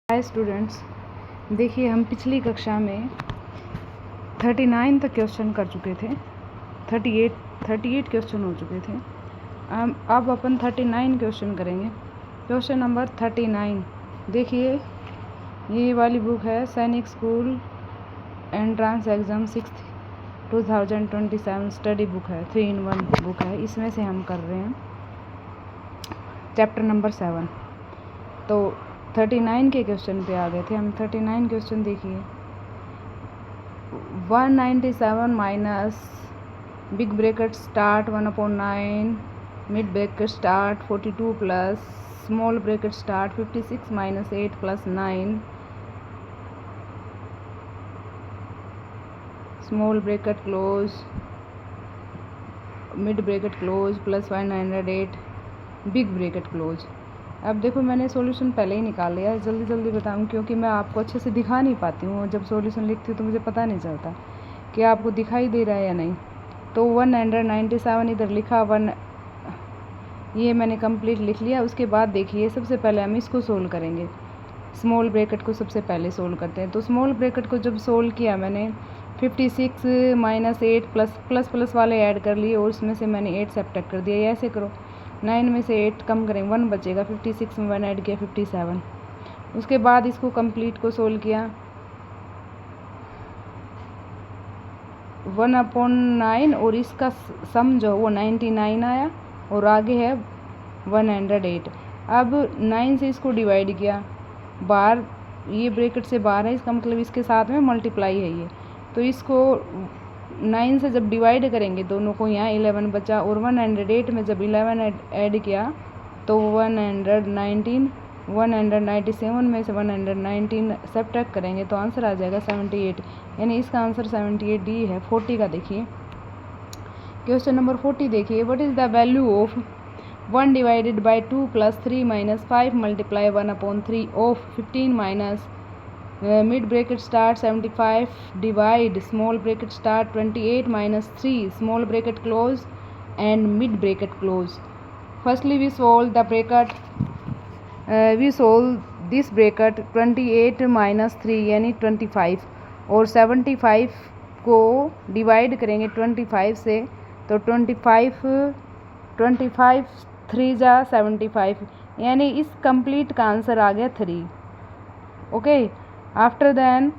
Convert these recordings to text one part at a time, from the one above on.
Hi students, देखिए हम पिछली कक्षा में 39 तक क्वेश्चन कर चुके थे। 38 क्वेश्चन हो चुके थे। अब अपन 39 क्वेश्चन करेंगे। क्वेश्चन नंबर 39 देखिए, ये वाली बुक है सैनिक school entrance exam 6th 2027 study book है, 3-in-1 बुक है। इसमें से हम कर रहे हैं चैप्टर नंबर 7। तो 39 के क्वेश्चन पे आ गए थे हम। 39 क्वेश्चन देखिए, 197 minus big bracket start 1/9 mid bracket start 42 plus small bracket start 56 minus 8 plus 9 small bracket close mid bracket close plus 108 big bracket close. अब देखो, मैंने सॉल्यूशन पहले ही निकाल लिया है। जल्दी बताऊं क्योंकि मैं आपको अच्छे से दिखा नहीं पाती हूँ। जब सॉल्यूशन लिखती हूँ तो मुझे पता नहीं चलता कि आपको दिखाई दे रहा है या नहीं। तो 197 इधर लिखा, 1 ये मैंने कंप्लीट लिख लिया। उसके बाद देखिए, सबसे पहले हम इसको सोल्व करेंगे। स्मॉल ब्रैकेट को सबसे पहले सोल्व करते हैं। तो स्मॉल ब्रैकेट को जब सोल्व किया मैंने, 56 माइनस 8 प्लस वाले ऐड कर लिए और उसमें से मैंने 8 सब्ट्रैक्ट कर दिया। ऐसे करो, 9 में से 8 कम करेंगे, 1 बचेगा। 56 में 1 ऐड किया 57। उसके बाद इसको कंप्लीट को सोल्व किया, 1/9 और इसका सम जो वो 99 आया और आगे है 108। अब 9 से इसको डिवाइड किया, बाहर ये ब्रैकेट से बाहर है, इसका मतलब इसके साथ में मल्टीप्लाई है ये। तो इसको 9 से जब डिवाइड करेंगे दोनों को, यहाँ 11 बचा और 108 में जब 11 ऐड किया तो 197 में से 119 सब्ट्रैक्ट करेंगे तो आंसर आ जाएगा 78। यानी इसका आंसर 78 डी है। 40 का देखिए, क्वेश्चन नंबर 40 देखिए, what is the value of 1 divided by 2 plus 3 minus 5 multiply 1/3 of 15 minus mid bracket start 75 divide small bracket start 28 minus 3 small bracket close and mid bracket close. Firstly we solve the bracket, we solve this bracket 28 minus 3 यानी 25 और 75 को divide करेंगे 25 से तो 25 3 जा 75 यानी इस complete का आंसर आ गया 3। ओके, आफ्टर देन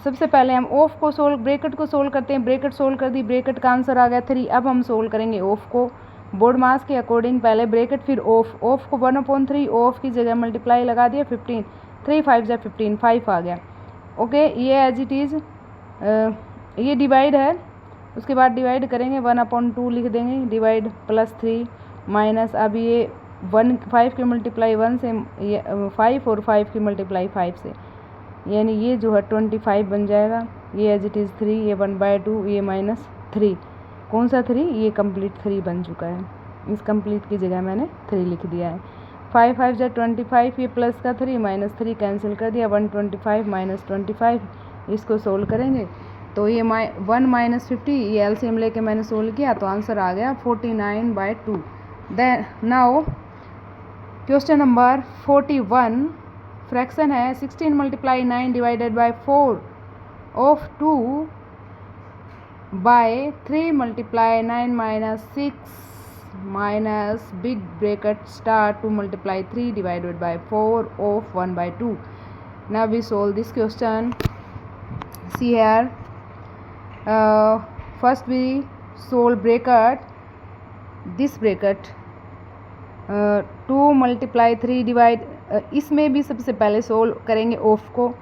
सबसे पहले हम ऑफ को सोल्व, ब्रैकेट को सोल्व करते हैं। ब्रैकेट सोल्व कर दी, ब्रैकेट का आंसर आ गया 3। अब हम सोल्व करेंगे ऑफ को बोर्ड मास के अकॉर्डिंग। पहले ब्रैकेट फिर ऑफ को 1/3 ऑफ की जगह मल्टीप्लाई लगा दिया 15, 3 5 जा 15, 5 आ गया। ओके, ये एज इट इज़, ये डिवाइड है। उसके बाद डिवाइड करेंगे 1/2 लिख देंगे, डिवाइड प्लस 3 माइनस, अब ये 5 की मल्टीप्लाई 1 से 5 और 5 की मल्टीप्लाई 5 से, यानी ये जो है 25 बन जाएगा। ये एज इट इज़ 3, ये 1/2, ये माइनस 3, कौन सा 3, ये कंप्लीट 3 बन चुका है। इस कंप्लीट की जगह मैंने 3 लिख दिया है। 5 5 जा 25, ये प्लस का 3 माइनस 3 कैंसिल कर दिया, 125 माइनस 25। इसको सोल्व करेंगे तो ये 1 माइनस 50, ये एलसीएम लेके मैंने सोल्व किया तो आंसर आ गया 49/2। Then now question number 41 fraction है 16 multiply 9 divided by 4 of 2 by 3 multiply 9 minus 6 minus big bracket start 2 multiply 3 divided by 4 of 1/2। now we solve this question. See here, first we solve bracket, this bracket 2 multiply 3 divide, इसमें भी सबसे पहले solve करेंगे of को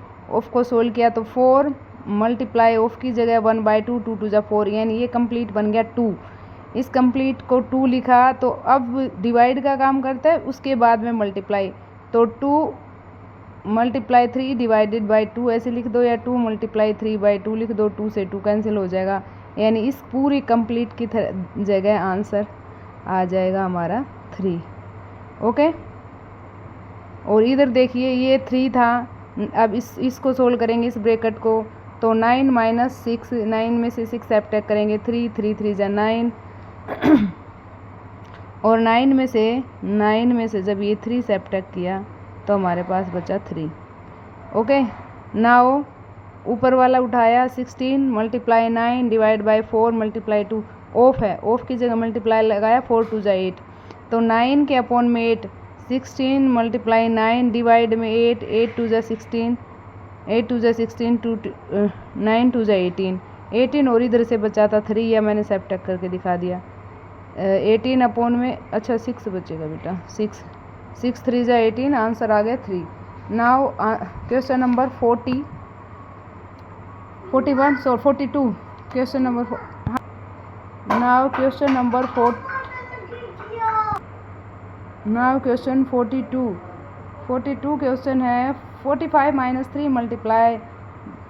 solve किया तो 4 multiply of की जगह 1/2, 2 2 जा 4, यानी ये कंप्लीट बन गया 2। इस कंप्लीट को 2 लिखा तो अब डिवाइड का काम करता है, उसके बाद में मल्टीप्लाई, तो 2 मल्टीप्लाई 3 डिवाइडेड बाई 2 ऐसे लिख दो, या 2 मल्टीप्लाई 3/2 लिख दो, 2 से 2 कैंसिल हो जाएगा, यानी इस पूरी कंप्लीट की जगह आंसर आ जाएगा हमारा 3। ओके, और इधर देखिए ये 3 था। अब इसको सोल्व करेंगे इस ब्रैकेट को, तो 9 माइनस 6, 9 में से 6 सब्ट्रैक्ट करेंगे, 3 3 3 जा 9 और 9 में से जब ये 3 सब्ट्रैक्ट किया तो हमारे पास बचा 3। ओके, नाउ ऊपर वाला उठाया 16 multiply 9 divide by 4 multiply 2, of है, ऑफ की जगह मल्टीप्लाई लगाया, 4 2 जा 8, तो 9 के अपॉन में 8, 16 मल्टीप्लाई 9 डिवाइड में 8, 8 2 जा 16, 8 2 जा 16, 9 2 जा 18, 18 और इधर से बचा था 3, या मैंने सब्ट्रैक्ट करके दिखा दिया। 18 अपॉन में, अच्छा 6 बचेगा बेटा, 6 6 3 जा 18, आंसर आ गया 3। Now question number 41 sorry 42, question number now question number 42 question है 45 minus 3 multiply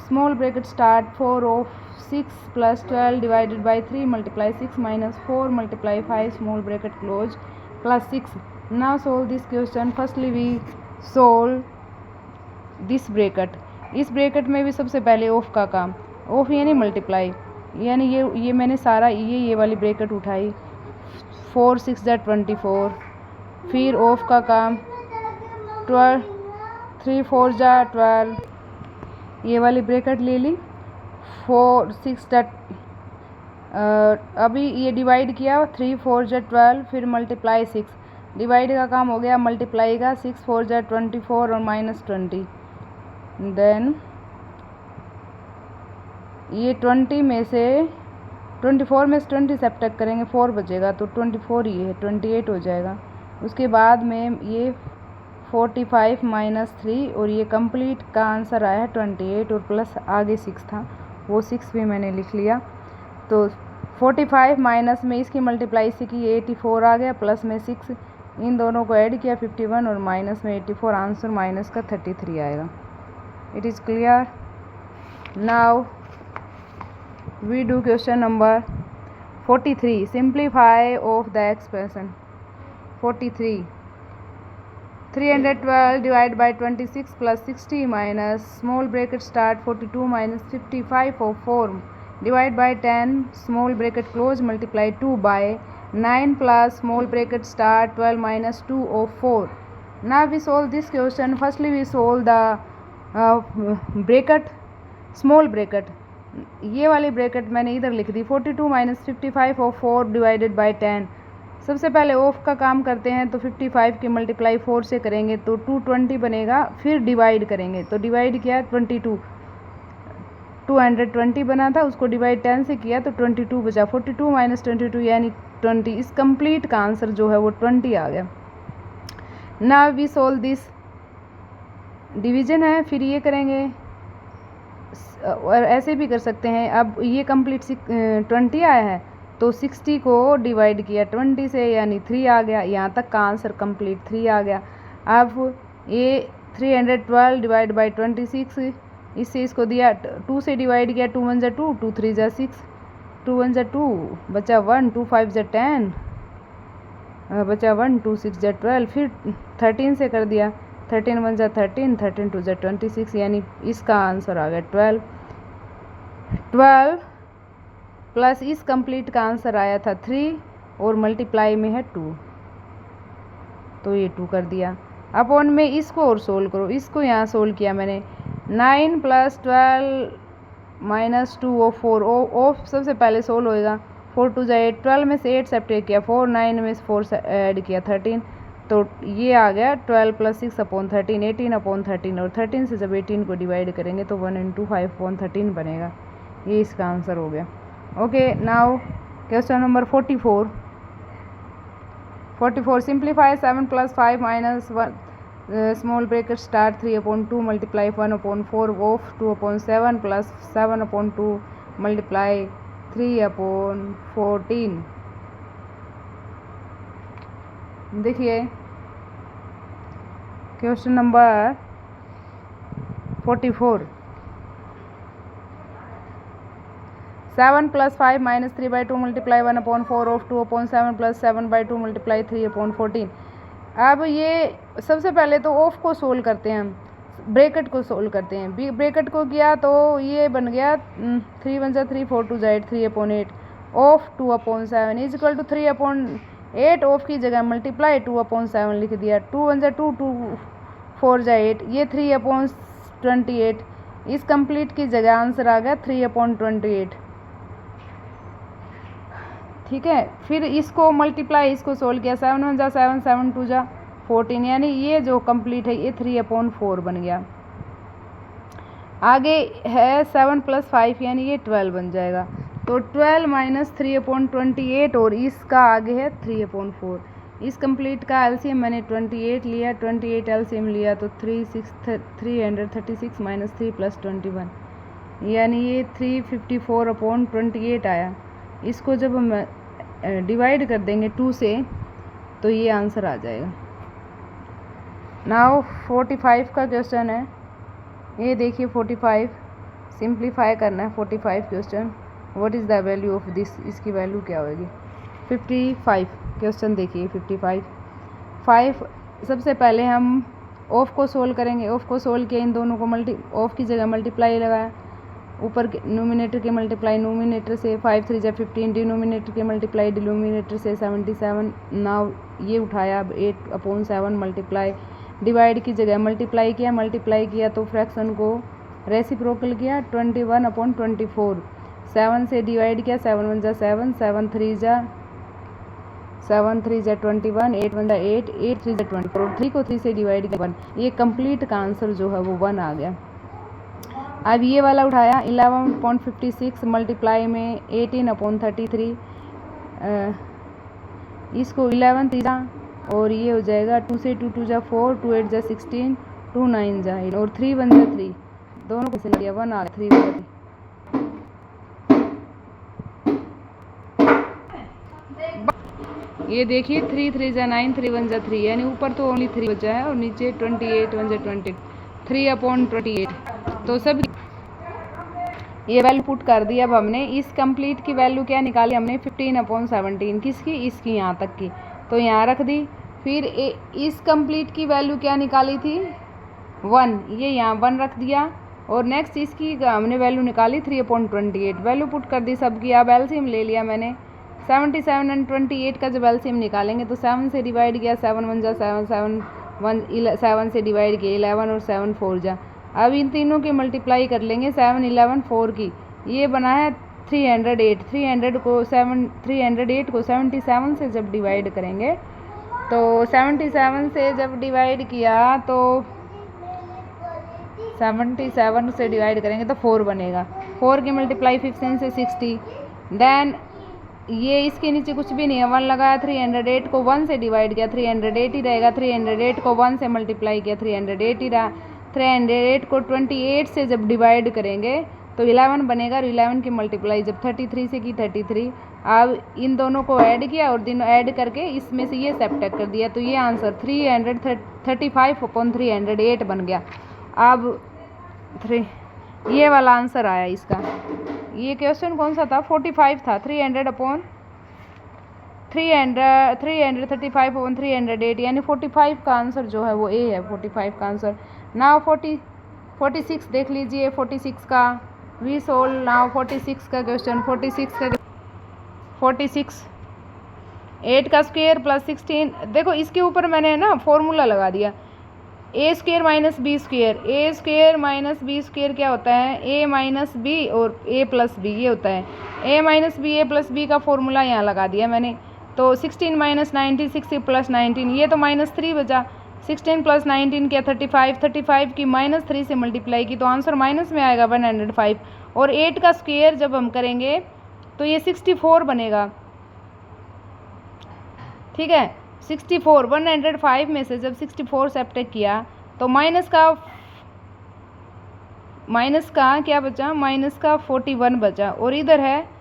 small bracket start 4 of 6 plus 12 divided by 3 multiply 6 minus 4 multiply 5 small bracket close plus 6। Now solve this question. Firstly we solve this bracket. इस bracket में भी सबसे पहले of का काम, of यानी multiply, यानी ये मैंने सारा ये वाली ब्रैकेट उठाई, 4 6 जा 24, फिर ऑफ का काम 12 3 4 जा 12, ये वाली ब्रैकेट ले ली, 4 6 जा अभी ये डिवाइड किया, 3 4 जा 12, फिर मल्टीप्लाई 6, डिवाइड का काम हो गया, मल्टीप्लाई का 6 4 जा 24 और माइनस 20, देन ये 20 में से 24 में से 20 सब्ट्रैक्ट करेंगे, 4 बचेगा, तो 24 ही है, 28 हो जाएगा। उसके बाद में ये 45 माइनस 3 और ये कंप्लीट का आंसर आया है 28, और प्लस आगे 6 था, वो 6 भी मैंने लिख लिया। तो 45 माइनस में इसकी मल्टीप्लाई से की 84 आ गया, प्लस में 6, इन दोनों को ऐड किया 51 और माइनस में 84, आंसर माइनस का 33 आएगा। It is clear. Now we do question number 43, simplify of the expression 43, 312 divided by 26 plus 60 minus small bracket start 42 minus 55 of 4 divided by 10 small bracket close multiply 2 by 9 plus small bracket start 12 minus 2 of 4. Now we solve this question. Firstly we solve the bracket, small bracket, ये वाली bracket मैंने इधर लिख दी, 42 minus 55 और 4 divided by 10। सबसे पहले of का काम करते हैं, तो 55 की मल्टीप्लाई 4 से करेंगे तो 220 बनेगा, फिर डिवाइड करेंगे, तो डिवाइड किया 22, 220 बना था, उसको डिवाइड 10 से किया तो 22 बचा, 42 माइनस 22 यानी 20। इस कंप्लीट का आंसर जो है वो 20 आ गया। Now we solve this, division है, फिर ये करेंगे, और ऐसे भी कर सकते हैं। अब ये कंप्लीट 20 आया है, तो 60 को डिवाइड किया 20 से, यानी 3 आ गया, यहाँ तक का आंसर कंप्लीट 3 आ गया। अब ये 312 डिवाइड बाई 26, इससे इसको दिया 2 से डिवाइड किया, 2 1 जा 2, 2 3 जा 6, 2 1 जा 2, बचा 1, 2 5 जा 10, बचा 1, 2 6 जा 12, फिर 13 से कर दिया, 13 1 जा 13, 13 2 जा 26, यानी इसका आंसर आ गया 12। 12 प्लस इस कंप्लीट का आंसर आया था 3 और मल्टीप्लाई में है 2, तो ये 2 कर दिया। अपॉन में इसको और सोल्व करो, इसको यहाँ सोल्व किया मैंने, 9 प्लस 12 माइनस 2 और 4, ऑफ सबसे पहले सोल्व होएगा, 4 2 जा 8, 12 में से 8 सब्ट्रैक्ट किया 4, 9 में से 4 ऐड किया 13, तो ये आ गया 12 प्लस 6 अपॉन 13, 18 अपॉन 13, और 13 से जब 18 को डिवाइड करेंगे तो 1 इंटू 5 अपॉन 13 बनेगा, ये इसका आंसर हो गया। Okay, now question number 44, simplify 7 plus 5 minus 1 small bracket start 3 upon 2 multiply 1 upon 4 of 2 upon 7 plus 7 upon 2 multiply 3 upon 14। देखिए question number 44, 7 plus 5 minus 3 by 2 multiply 1 upon 4 of 2 upon 7 plus 7 by 2 multiply 3 upon 14। अब ये सबसे पहले तो of को solve करते हैं, bracket को सोल्व करते हैं। ब्रैकेट को किया तो ये बन गया 3 1 जा 3, 4 2 जा 8, 3 upon 8 of 2 upon 7 is equal to 3 upon 8, of की जगह मल्टीप्लाई 2 अपॉन 7 लिख दिया, 2 1 जा 2, 2 4 जा 8, ये 3 अपॉन 28। इस कंप्लीट की जगह आंसर आ गया 3/28। ठीक है, फिर इसको मल्टीप्लाई, इसको सोल्व किया, 7 1 जा 7, 7 2 जा 14, यानी ये जो कंप्लीट है ये 3/4 बन गया। आगे है 7 + 5 यानी ये 12 बन जाएगा। तो 12 - 3/28 और इसका आगे है 3/4। इस कंप्लीट का एलसीएम मैंने 28 लिया, 28 एलसीएम लिया तो 336 - 3 + 21 यानी ये 354/28 आया। इसको जब हम डिवाइड कर देंगे 2 से तो ये आंसर आ जाएगा। नाउ 45 का क्वेश्चन है, ये देखिए 45 सिंप्लीफाई करना है। 45 question, what is the value of this, इसकी वैल्यू क्या होगी। 55 क्वेश्चन देखिए 55 सबसे पहले हम ऑफ को सोल्व करेंगे। ऑफ को सोल्व किया, इन दोनों को ऑफ की जगह मल्टीप्लाई लगाया, ऊपर के नोमिनेटर के मल्टीप्लाई नोमिनेटर से, 5 3 जा 15, डिनोमिनेटर के मल्टीप्लाई डिनोमिनेटर से 77। नाउ ये उठाया, 8/7 मल्टीप्लाई, डिवाइड की जगह मल्टीप्लाई किया तो फ्रैक्शन को रेसिप्रोकल किया, 21/24। 7 से डिवाइड किया, 7 1 जा 7, 7 3 जा 21, 8 1 जा 8, 8 3 जा 24 और 3 को 3 से डिवाइड किया 1। ये कंप्लीट का आंसर जो है वो 1 आ गया। अब ये वाला उठाया, 11/56 मल्टीप्लाई में 18/33, इसको 11 3 जा और ये हो जाएगा 2 से 2 2 जा 4, 2 8 जा 16, 2 9 जा 8 और 3 1 जा 3, दोनों को लिया 1 आ गया, 3 1 जा 3। ये देखिए 3 3 जा 9, 3 1 जा 3 यानी ऊपर तो ओनली 3 बचा है और नीचे 28 1 जा 20, 3/28। तो सब ये वैल्यू पुट कर दिया। अब हमने इस कंप्लीट की वैल्यू क्या निकाली, हमने 15/17 किसकी, इसकी, यहाँ तक की, तो यहाँ रख दी। फिर इस कंप्लीट की वैल्यू क्या निकाली थी 1, ये यहाँ 1 रख दिया और नेक्स्ट इसकी हमने वैल्यू निकाली 3/28, वैल्यू पुट कर दी सबकी। अब एलसीएम ले लिया मैंने, 77 और 28 का जब एलसीएम निकालेंगे तो 7 से डिवाइड किया, 7 1 जा 7, 7 से डिवाइड किया 11 और 7 4 जा। अब इन तीनों की मल्टीप्लाई कर लेंगे, 7 11 4 की, ये बना है 308। 308 को 77 से जब डिवाइड करेंगे तो 77 से जब डिवाइड किया तो 77 से डिवाइड करेंगे तो 4 बनेगा। 4 की मल्टीप्लाई 15 से 60, देन ये इसके नीचे कुछ भी नहीं है, 1 लगाया, 308 को 1 से डिवाइड किया, 308 ही रहेगा, 308 को 1 से मल्टीप्लाई किया, 308 ही रहा। 308 को 28 से जब डिवाइड करेंगे तो 11 बनेगा और 11 की मल्टीप्लाई जब 33 से की 33। अब इन दोनों को ऐड किया और दोनों ऐड करके इसमें से ये सब्ट्रैक्ट कर दिया तो ये आंसर 335/308 बन गया। अब ये वाला आंसर आया इसका। ये क्वेश्चन कौन सा था, 45 था, 335/308 यानी 45 का आंसर जो है वो ए है, 45 का आंसर। नाउ 46 देख लीजिए, 46 का वी सोल्व नाउ 46 का क्वेश्चन। 46 8 का स्क्वायर प्लस 16, देखो इसके ऊपर मैंने ना फॉर्मूला लगा दिया, ए स्क्वायर माइनस बी स्क्वायर। ए स्क्वायर माइनस बी स्क्वायर क्या होता है, ए माइनस बी और ए प्लस बी, ये होता है ए माइनस बी, ए प्लस बी का फॉर्मूला यहाँ लगा दिया मैंने। तो 16 - 96 प्लस 19, ये तो -3 बचा, 16 प्लस 19 क्या 35, 35 की -3 से मल्टीप्लाई की तो आंसर माइनस में आएगा 105। और 8 का स्क्वायर जब हम करेंगे तो ये 64 बनेगा, ठीक है 64। 105 में से जब 64 सब्ट्रैक्ट किया तो माइनस का क्या बचा, माइनस का 41 बचा। और इधर है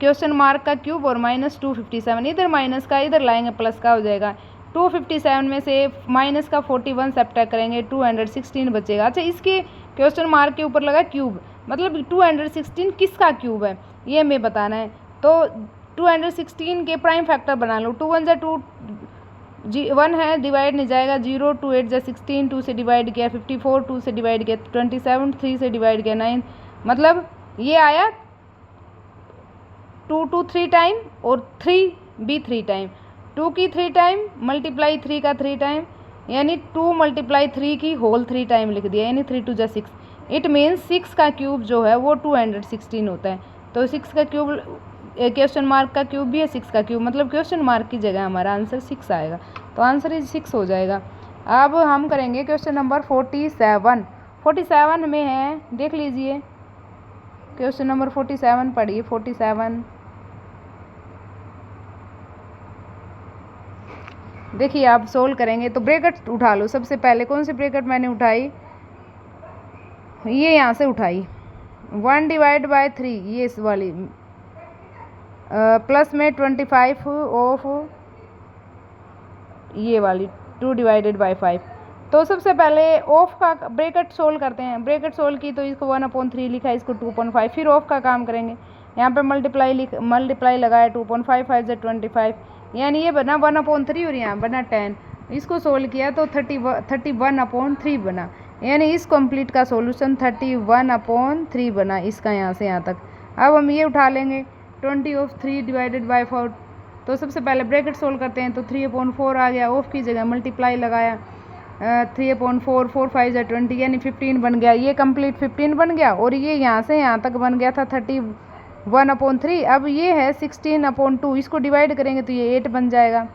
क्वेश्चन मार्क का क्यूब और -257, इधर माइनस का इधर लाएंगे प्लस का हो जाएगा। 257 में से माइनस का 41 सब्ट्रैक्ट करेंगे 216 बचेगा। अच्छा, इसके क्वेश्चन मार्क के ऊपर लगा क्यूब, मतलब 216 किसका क्यूब है ये हमें बताना है। तो 216 के प्राइम फैक्टर बना लो, 2 1 जा 2, 1 है डिवाइड नहीं जाएगा, 0 2 8 जा 16, 2 से डिवाइड किया 54, 2 से डिवाइड किया 27, 3 से डिवाइड किया 9, मतलब ये आया 2 2 3 टाइम और 3 भी 3 टाइम, 2 की 3 टाइम मल्टीप्लाई 3 का 3 टाइम यानी 2 × 3 की होल 3 टाइम लिख दिया, यानी 3 2 6। इट मीन्स 6 का क्यूब जो है वो 216 होता है। तो 6 का क्यूब क्वेश्चन मार्क का क्यूब भी है 6 का क्यूब, मतलब क्वेश्चन मार्क की जगह हमारा आंसर 6 आएगा। तो आंसर इज 6 हो जाएगा। अब हम करेंगे क्वेश्चन नंबर 47। 47 में है, देख लीजिए क्वेश्चन नंबर 47 पढ़िए। 47 देखिए, आप सोल्व करेंगे तो ब्रैकेट उठा लो। सबसे पहले कौन सी ब्रैकेट मैंने उठाई, ये यहाँ से उठाई 1/3, ये इस वाली प्लस में 25 ऑफ ये वाली 2/5। तो सबसे पहले ऑफ का ब्रैकेट सोल्व करते हैं। ब्रैकेट सोल्व की तो इसको 1/3 लिखा है, इसको 2.5। फिर ऑफ का काम करेंगे, यहाँ पे मल्टीप्लाई लगाया 2.5 5 से 25, यानी ये बना 1/3 और यहाँ बना 10। इसको सोल्व किया तो 31/3 बना, यानी इस कंप्लीट का सॉल्यूशन 31/3 बना इसका, यहाँ से यहाँ तक। अब हम ये उठा लेंगे 20/3/4। तो सबसे पहले ब्रैकेट सोल्व करते हैं, तो 3/4 आ गया। ऑफ की जगह मल्टीप्लाई लगाया 3/4 4 5 से 20, यानी 15 बन गया। ये कंप्लीट 15 बन गया, और ये यहाँ से यहाँ तक बन गया था 31/3। अब ये है 16/2, इसको डिवाइड करेंगे तो ये 8 बन जाएगा।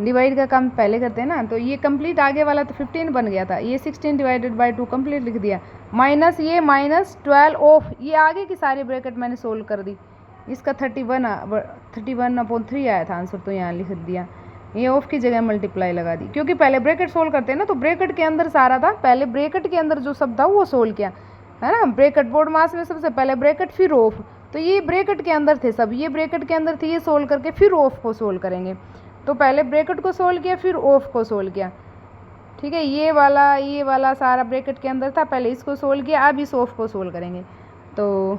डिवाइड का काम पहले करते हैं ना, तो ये कंप्लीट आगे वाला तो 15 बन गया था, ये 16/2 कंप्लीट लिख दिया। माइनस ये -12 ऑफ, ये आगे की सारी ब्रैकेट मैंने सोल्व कर दी। इसका 31/3 आया था आंसर, तो यहाँ लिख दिया। ये ऑफ की जगह मल्टीप्लाई लगा दी, क्योंकि पहले ब्रैकेट सोल्व करते हैं ना, तो ब्रैकेट के अंदर सारा था। पहले ब्रैकेट के अंदर जो सब था वो सोल्व किया है ना। ब्रैकेट बोर्ड मास में सबसे पहले ब्रैकेट फिर ऑफ, तो ये ब्रैकेट के अंदर थे सब, ये ब्रैकेट के अंदर थी, ये सोल्व करके फिर ऑफ को सोल्व करेंगे। तो पहले ब्रैकेट को सोल्व किया, फिर ऑफ को सोल्व किया, ठीक है। ये वाला सारा ब्रैकेट के अंदर था, पहले इसको सोल्व किया, अब इस ऑफ को सोल्व करेंगे। तो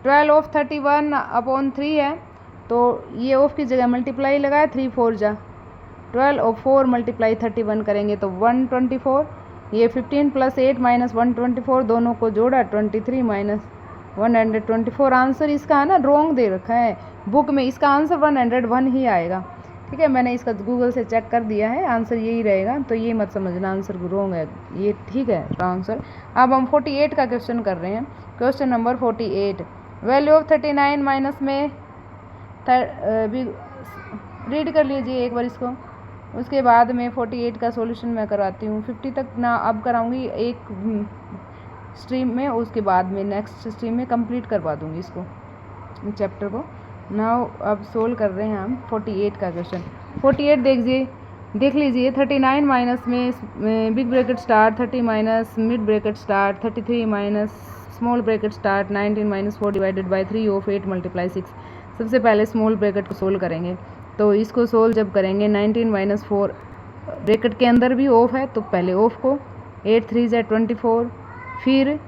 12 ऑफ 31/3 है, तो ये ऑफ की जगह मल्टीप्लाई लगाया, 3 4 जा 12 और 4 × 31 करेंगे तो 124। ये 15 + 8 - 124, दोनों को जोड़ा 23 - 124। आंसर इसका है ना रॉन्ग दे रखा है बुक में, इसका आंसर 101 ही आएगा, ठीक है। मैंने इसका गूगल से चेक कर दिया है, आंसर यही रहेगा, तो ये मत समझना आंसर रॉन्ग है ये, ठीक है आंसर। अब हम 48 का क्वेश्चन कर रहे हैं। Question number 48, value of 39 minus में रीड कर लीजिए एक बार इसको, उसके बाद में 48 का सॉल्यूशन मैं कराती हूँ। 50 तक ना अब कराऊंगी एक स्ट्रीम में, उसके बाद में नेक्स्ट स्ट्रीम में कंप्लीट करवा दूँगी इसको चैप्टर को। नाउ अब सोल्व कर रहे हैं हम 48 का क्वेश्चन। 48 देख लीजिए। 39 माइनस में big bracket start, 30 minus mid bracket start, 33 minus small bracket start, 19 - 4/3 of 8 × 6। सबसे पहले स्मॉल ब्रैकेट को सोल्व करेंगे, तो इसको सोल्व जब करेंगे 19 - 4 ब्रैकेट के अंदर भी ऑफ है, तो पहले ऑफ को 8 3 से 24, फिर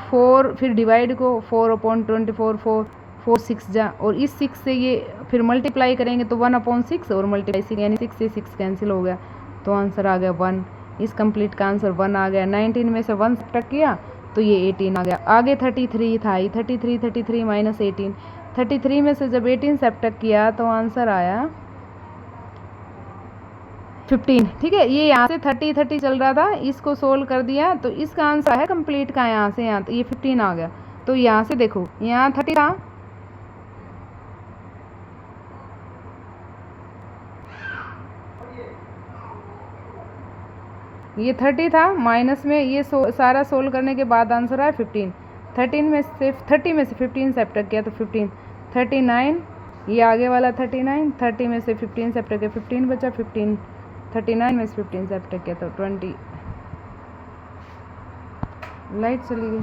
4, फिर डिवाइड को 4/24 4 6 जा, और इस 6 से ये फिर मल्टीप्लाई करेंगे तो 1/6 और मल्टीप्लाई 6, यानी 6 से 6 कैंसिल हो गया, तो आंसर आ गया 1। इस कंप्लीट का आंसर 1 आ गया। 19 में से 1 सब्ट्रैक्ट किया तो ये 18 आ गया। आगे 33 था, 33 - 18, 33 में से जब 18 सब्ट्रैक्ट किया तो आंसर आया 15, ठीक है। ये यहाँ से 30 चल रहा था, इसको सोल्व कर दिया तो इसका आंसर है कंप्लीट का, यहाँ से यहाँ ये 15 आ गया। तो यहाँ से देखो, यहाँ 30 था, ये 30 था, माइनस में ये सारा सोल्व करने के बाद आंसर आया 15। 30 में से 15 सब्ट्रैक्ट किया तो 15, 39, ये आगे वाला 39, 30 में से 15 सब्ट्रैक्ट किया 15 बचा, 15 39 में से 15 सब्ट्रैक्ट किया तो 20। लाइट चली गई।